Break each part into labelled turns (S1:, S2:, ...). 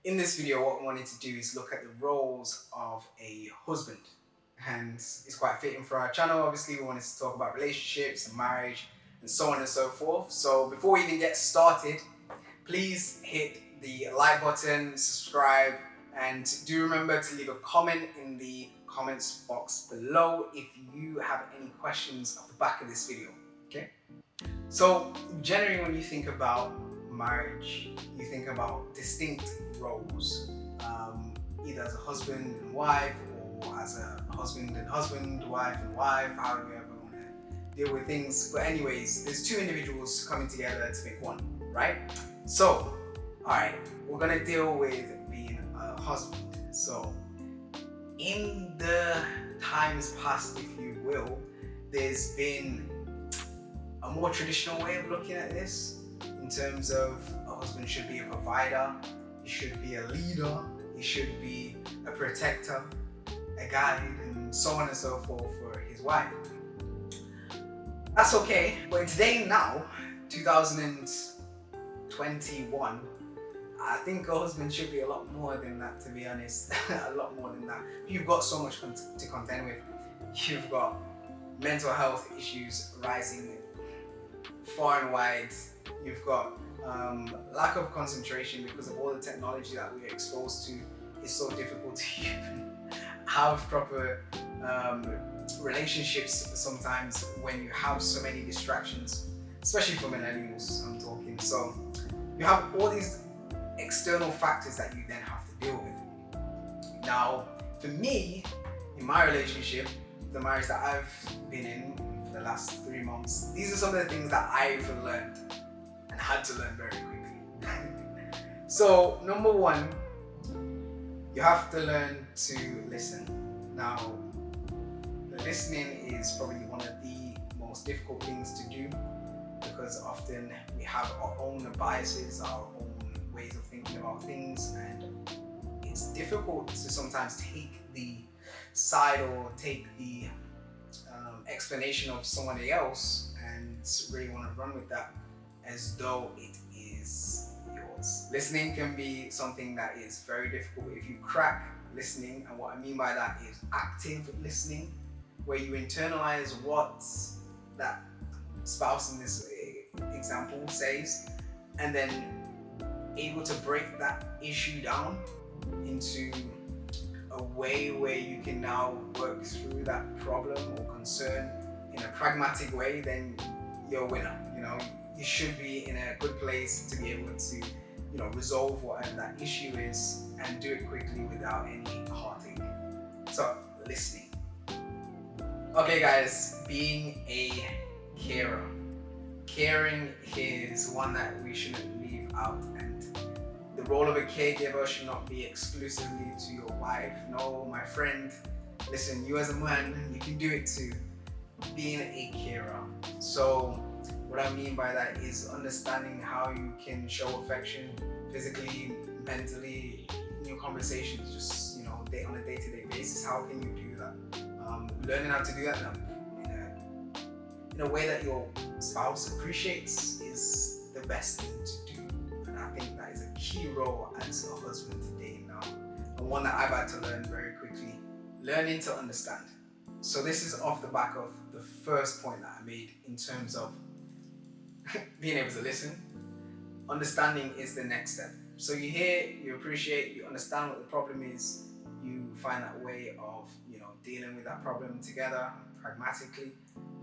S1: In this video, what I wanted to do is look at the roles of a husband. And it's quite fitting for our channel. Obviously, we wanted to talk about relationships and marriage and so on and so forth. So before we even get started, please hit the like button, subscribe, and do remember to leave a comment in the comments box below if you have any questions off the back of this video. Okay? So generally when you think about marriage, you think about distinct roles, either as a husband and wife or as a husband and husband, wife and wife, however you ever want to deal with things. But anyways, there's two individuals coming together to make one, right? So, alright, we're gonna deal with being a husband. So in the times past, if you will, there's been a more traditional way of looking at this in terms of a husband should be a provider, he should be a leader, he should be a protector, a guide, and so on and so forth for his wife. That's okay, but today now, 2021, I think a husband should be a lot more than that, to be honest. A lot more than that. You've got so much to contend with. You've got mental health issues rising far and wide. You've got lack of concentration because of all the technology that we're exposed to. It's so difficult to even have proper relationships sometimes when you have so many distractions, especially for millennials I'm talking. So you have all these external factors that you then have to deal with. Now, for me, in my relationship, the marriage that I've been in for the last 3 months, these are some of the things that I've learned and had to learn very quickly. So, number one, you have to learn to listen. Now, listening is probably one of the most difficult things to do because often we have our own biases, our own ways of thinking about things, and it's difficult to sometimes take the side or take the explanation of somebody else and really want to run with that as though it is yours. Listening can be something that is very difficult if you crack listening, and what I mean by that is active listening, where you internalize what that spouse in this example says and then able to break that issue down into a way where you can now work through that problem or concern in a pragmatic way, then you're a winner. You know, you should be in a good place to be able to, resolve whatever that issue is and do it quickly without any heartache. So, listening. Okay guys, being a carer. Caring is one that we shouldn't leave out, and the role of a caregiver should not be exclusively to your wife. No, my friend, listen, you as a man, you can do it too. Being a carer. So what I mean by that is understanding how you can show affection physically, mentally, in your conversations, just on a day-to-day basis. How can you do that? Learning how to do that in a way that your spouse appreciates is the best thing to do. And I think that is a key role as a husband today now, and one that I've had to learn very quickly. Learning to understand. So this is off the back of the first point that I made in terms of being able to listen. Understanding is the next step. So you hear, you appreciate, you understand what the problem is, you find that way of dealing with that problem together pragmatically,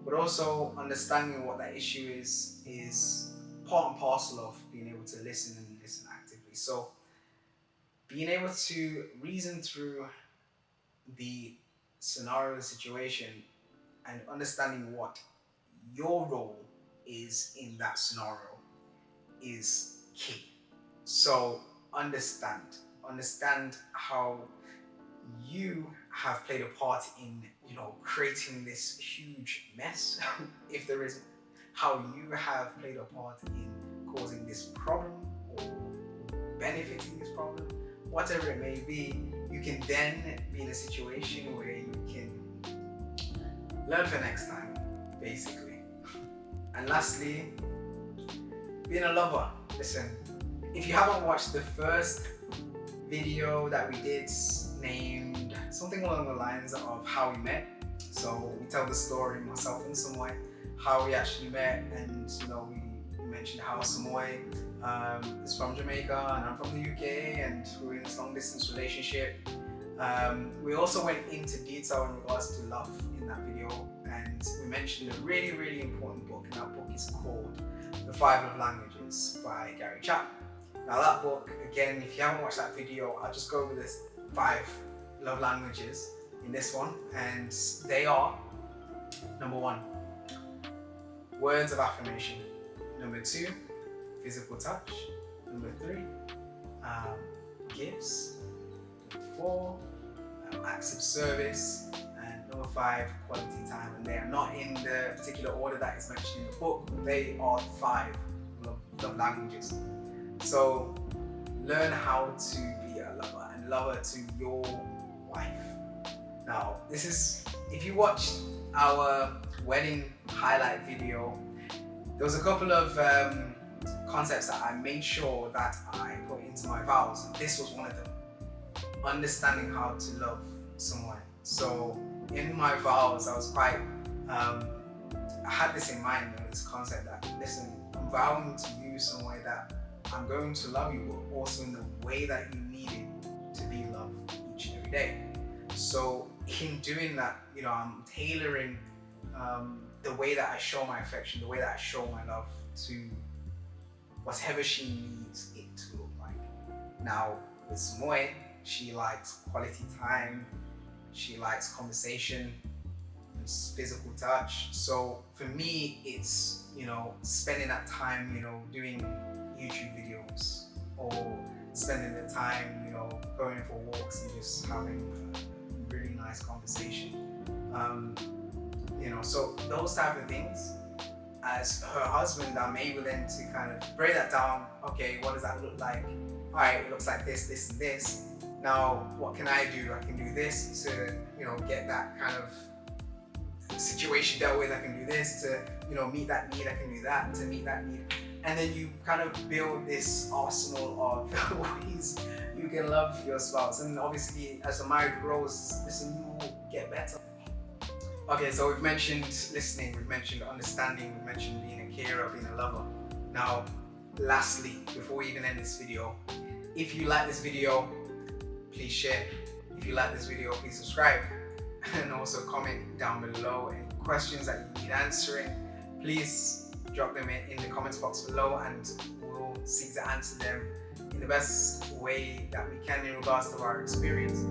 S1: but also understanding what that issue is part and parcel of being able to listen and listen actively. So being able to reason through the scenario, the situation, and understanding what your role is in that scenario is key. So understand how you have played a part in creating this huge mess if there isn't, how you have played a part in causing this problem or benefiting this problem, whatever it may be. You can then be in a situation where you can learn for next time, basically. And lastly, being a lover. Listen, if you haven't watched the first video that we did named something along the lines of how we met. So we tell the story, myself and Samoy, how we actually met, and we mentioned how Samoy is from Jamaica and I'm from the UK, and we're in this long distance relationship. We also went into detail in regards to love in that video, and we mentioned a really, really important book, and that book is called The 5 Love Languages by Gary Chapman. Now that book, again, if you haven't watched that video, I'll just go over this 5 love languages in this one, and they are: number 1, words of affirmation; number 2, physical touch; number 3, gifts; number 4, acts of service; and number 5, quality time. And they are not in the particular order that is mentioned in the book, but they are 5 love languages. So learn how to be a lover, and lover to your wife. Now, this is, if you watched our wedding highlight video, there was a couple of concepts that I made sure that I put into my vows, and this was one of them: understanding how to love someone. So in my vows, I was quite, I had this in mind, this concept that, listen, I'm vowing to you some way that I'm going to love you, but also in the way that you need it to be loved each and every day. So in doing that, I'm tailoring the way that I show my affection, the way that I show my love to whatever she needs it to look like. Now with Samoy, she likes quality time, she likes conversation, and physical touch. So for me, it's spending that time doing YouTube videos, or spending the time going for walks and just having a really nice conversation. So those type of things. As her husband, I'm able then to kind of break that down. Okay, what does that look like? All right, it looks like this, this, and this. Now, what can I do? I can do this to get that kind of situation dealt with. I can do this to meet that need. I can do that to meet that need. And then you kind of build this arsenal of ways you can love your spouse. And obviously, as the marriage grows, listen, you will get better. Okay, so we've mentioned listening, we've mentioned understanding, we've mentioned being a carer, being a lover. Now, lastly, before we even end this video, if you like this video, please share. If you like this video, please subscribe. And also comment down below any questions that you need answering. Please drop them in the comments box below, and we'll seek to answer them in the best way that we can in regards to our experience.